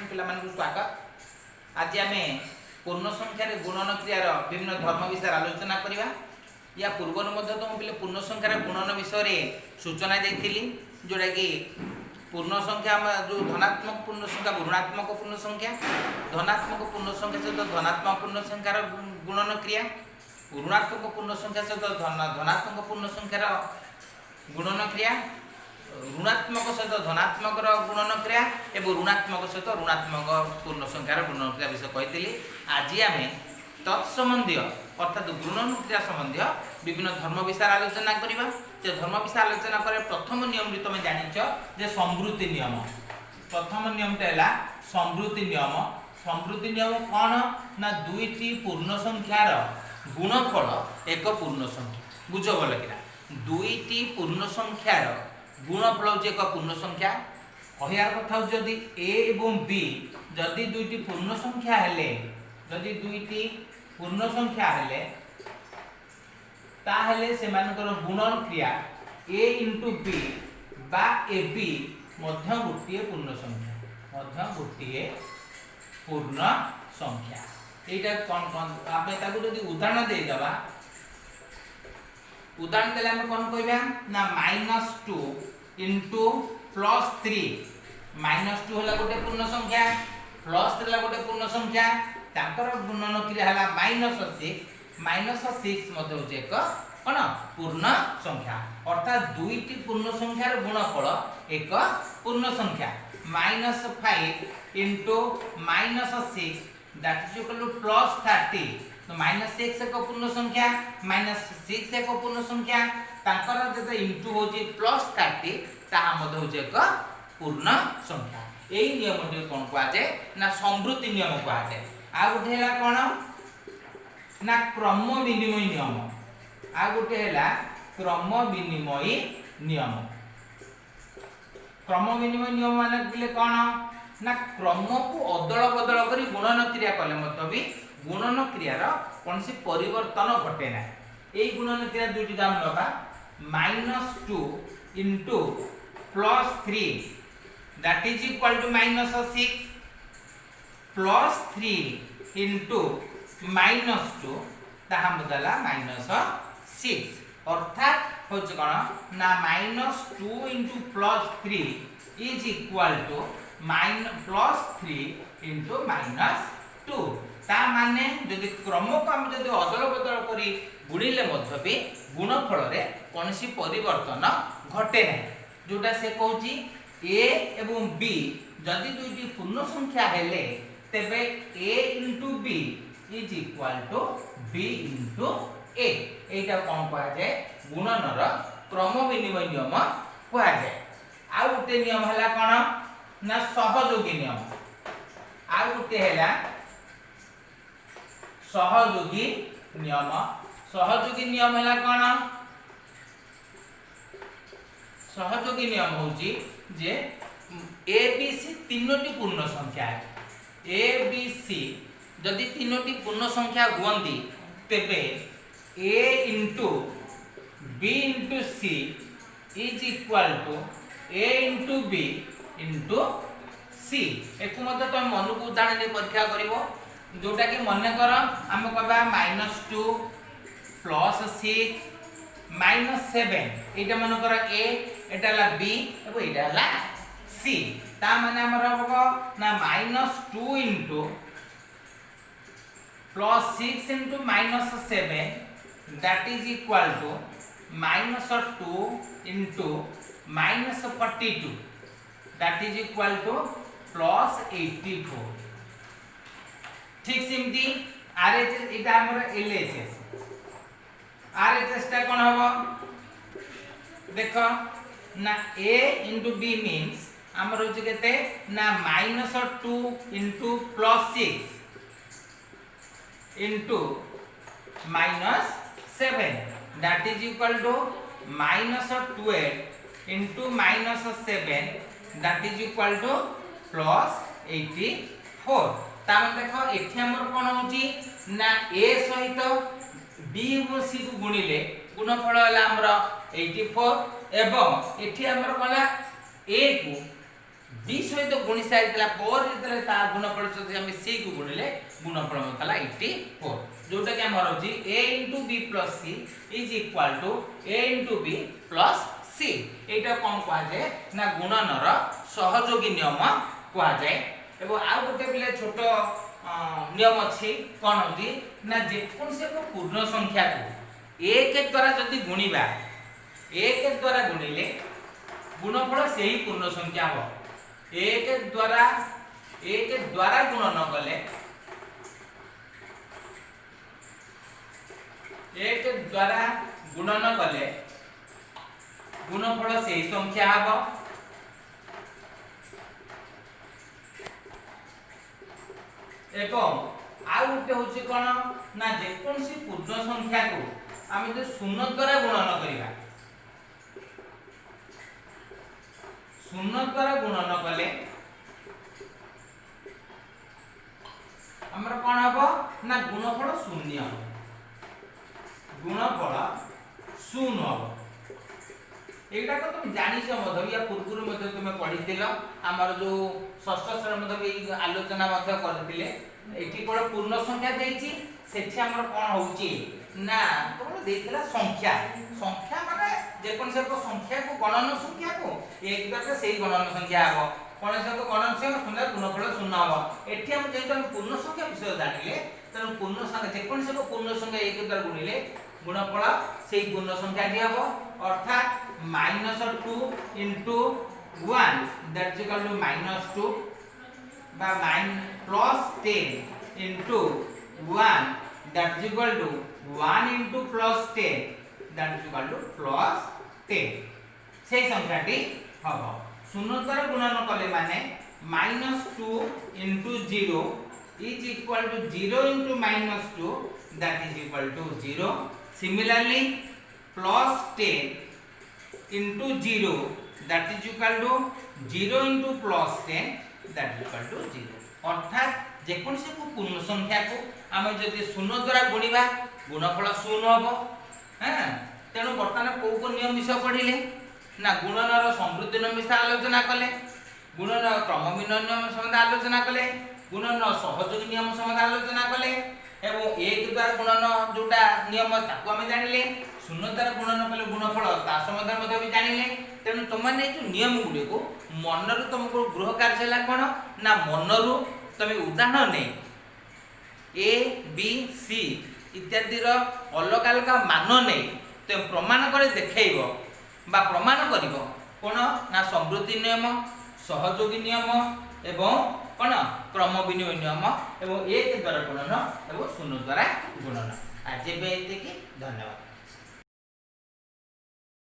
पिला मानकु स्वागत। आज आम पूर्ण संख्यार गुणन क्रियार विभिन्न धर्म विषय आलोचना करवा। या पूर्वर तुम पे पूर्ण संख्यार गुणन विषय सूचना देती जोटा कि पूर्ण संख्या जो धनात्मक पूर्ण संख्या ऋणात्मक पूर्ण संख्या, धनात्मक पूर्ण संख्या सहित धनात्मक पूर्ण संख्यार गुणन क्रिया, ऋणात्मक पूर्ण संख्या सहित धनात्मक पूर्ण संख्यार गुणन क्रिया, ऋणात्मक सहित धनात्मक गुणन क्रिया एवं ऋणात्मक सहित ऋणात्मक पूर्ण संख्यार गुणन क्रिया विषय कही। आज आम तत्संबंधी अर्थात गुणन क्रिया संबंधी विभिन्न धर्म विषय आलोचना करवा। से धर्म विषय आलोचना कर प्रथम नियम तुम जानिच जे संवृत्ति नियम। प्रथम नियम है संवृत्ति नियम। संवृत्ति नियम कौन ना दुईटी पूर्ण संख्यार गुणफल एक पूर्ण संख्या। बुझ भल कि दुईटी पूर्ण संख्यार गुणफल हूँ एक पूर्ण संख्या। कहयार कथा जदि ए एवं बी जदि दुईटी पूर्ण संख्या हेले, जदि दुईटी पूर्ण संख्या हेले ताहेले सेमानकर गुणन क्रिया ए इंटू बी बा ए बी मध्य गोटे पूर्ण संख्या, मध्य गोटे पूर्ण संख्या। एटा कौन कौन आपे ताकू जदि उदाहरण दे दबा, उदाहरण देले हम कौन कहबा ना -2 इंटू +3। -2 होला गोटे पूर्ण संख्या, +3 होला गोटे पूर्ण संख्या, ताकर गुणन क्रिया होला -6। -6 मध्ये होचे एक कोन पूर्ण संख्या। अर्थात दुईटी पूर्ण संख्यार गुणफल एक पूर्ण संख्या। -5 into -6 that is equal to +30। तो -6 एक पूर्ण संख्या, -6 एक पूर्ण संख्या, ताकर जते इंटू होची +30 ताहा मध्ये होचे एक पूर्ण संख्या। एई नियम टे कोन कहा जाय ना संवृत्ति नियम कहा जाय। आ गोटे हैला कोन ना क्रम विनिमय नियम। आ गोटे हैला क्रम विनिमय नियम। क्रम विनिमय नियम माने बोले कोन ना क्रम को अदल बदल करी गुणन क्रिया कले मत भी गुणन क्रियार कोनसी परिवर्तन घटे ना। एई गुणन क्रिया दुटी दाम नबा -2 into +3 that is equal to -6 +3 into -2 ताहा बदला -6। अर्थात होच कोन ना -2 into +3 is equal to +3 into -2। ता माने यदि क्रम को हम यदि अदल बदल करी गुणिले मध्य भी गुणफल रे कोनसी परिवर्तन घटे ना। जोटा से कहूची ए एवं बी जदि दुईटी पूर्ण संख्या हेले तेबे a into b is equal to b into a। एटा कोन कहा जाय गुणनर क्रम विनिमय नियम कहा जाय। आ उते नियम हला कोन ना सहयोगी नियम। आ उते हला सहयोगी नियम। सहयोगी नियम हला कोन सहयोगी नियम होची जे ए बी सी तीनोटी पूर्ण संख्या है। ए बी सी जदि तीनोटी पूर्ण संख्या हुवंती तेबे A into B into C is equal to A into B into C. एक मत तुम मन को उदाहरण परीक्षा करिवो जोटा कि मन कर हम कहबा -2 +6 -7 एटा मन कर ए एटा ला बी एवं एटा ला सी। ता माने हमर हबो ना -2 into +6 into -7 that is equal to -2 into -42 that is equal to +84। ठीक सिमती आरएचएस एटा हमर एलएचएस। आरएचएस ता कोन हबो देखो ना a into b means हमर होचे केते ना -2 into +6 into -7 that is equal to -12 into -7 that is equal to +84। ताम देखो एठी हमर कोन होची ना a सहित b और c को गुणिले गुणफल होला हमर 84 एवं एठी हमर कोला a को b सहित गुणी सारितला पर जेतले ता गुणफल सहित हम c को गुणिले गुणफल होतला 84 जोटा कि हमर होची a * b + c = a * b + c एटा कोन कहा जाय ना गुणनर सहयोगी नियम कहा जाय। एवं आ गोटे पिले छोट नियम अछि कोन होती ना जे कोन से को पूर्ण संख्या को 1 द्वारा जदी गुणिबा 1 द्वारा गुणिले गुणफल सेही पूर्ण संख्या हो। 1 द्वारा गुण न कले 1 द्वारा गुण न कले गुणफल सेही संख्या हबो। एवं आ उठे होची कोन ना जे कोनसी पूर्ण संख्या को आमे जे शून्य द्वारा गुण न करिबा शून्य द्वारा गुण न कले हमर कोन हबो ना गुणफल शून्य हबो। गुणफल शून्य हबो एटा को तुम जानि छ मधु या पूर्वरु मधु तुम पढिथिलो हमर जो षष्ठ श्रेणी मधु ए आलोचना मधु करथिले एठी कोन पूर्ण संख्या देइछि सेठी हमर कोन होउछि ना कोन देइथिला संख्या संख्या माने जे कोन से को संख्या को गणन संख्या को एक बार से गणन संख्या हबो कोन से को गणन संख्या सुंदर गुणफल शून्य हबो। एठी हम जेतो हम पूर्ण संख्या विषय जानिले तन पूर्ण संख्या जे कोन से को पूर्ण संख्या एक द्वारा गुणिले गुणफल सेही पूर्ण संख्या दी हबो अर्थात -2 * 1 दैट इज इक्वल टू -2 बा +10 * 1 that is equal to 1 * +10 that is equal to +10 सेही संख्याटी हबो। शून्य द्वारा गुण न कले माने -2 * 0 is equal to 0 into -2 that is equal to 0. Similarly +10 into 0 that is equal to 0 into +10 that is equal to 0. अर्थात जेकोन से को पूर्ण संख्या को आमे जदि शून्य द्वारा गुणिबा गुणफल शून्य हबो। हां तेनु वर्तमान को नियम विषय पढिले ना गुणनर समृद्धि नियम विषय आलोचना कले गुणनर क्रम विन्वय नियम संबंध आलोचना कले गुणनर सहयोगी नियम संबंध आलोचना कले एवं 1 द्वारा गुणन जोटा नियम ताको हम जानिले शून्य द्वारा गुणन कले गुणफल ता संबंध मध्ये भी जानिले। तेनु तमने जो नियम गुडी को मनरु तुमको गृह कार्य ला कोन ना मनरु तमे उदाहरण नै ए बी सी इत्यादि रो अलग अलग मान नै ते प्रमाण करे देखैबो बा प्रमाण करिवो कोन ना समृद्धि नियम सहयोगी नियम एवं कोन क्रम विनिमय नियम एवं 1 द्वारा गुणन एवं 0 द्वारा गुणन। आज बे धन्यवाद।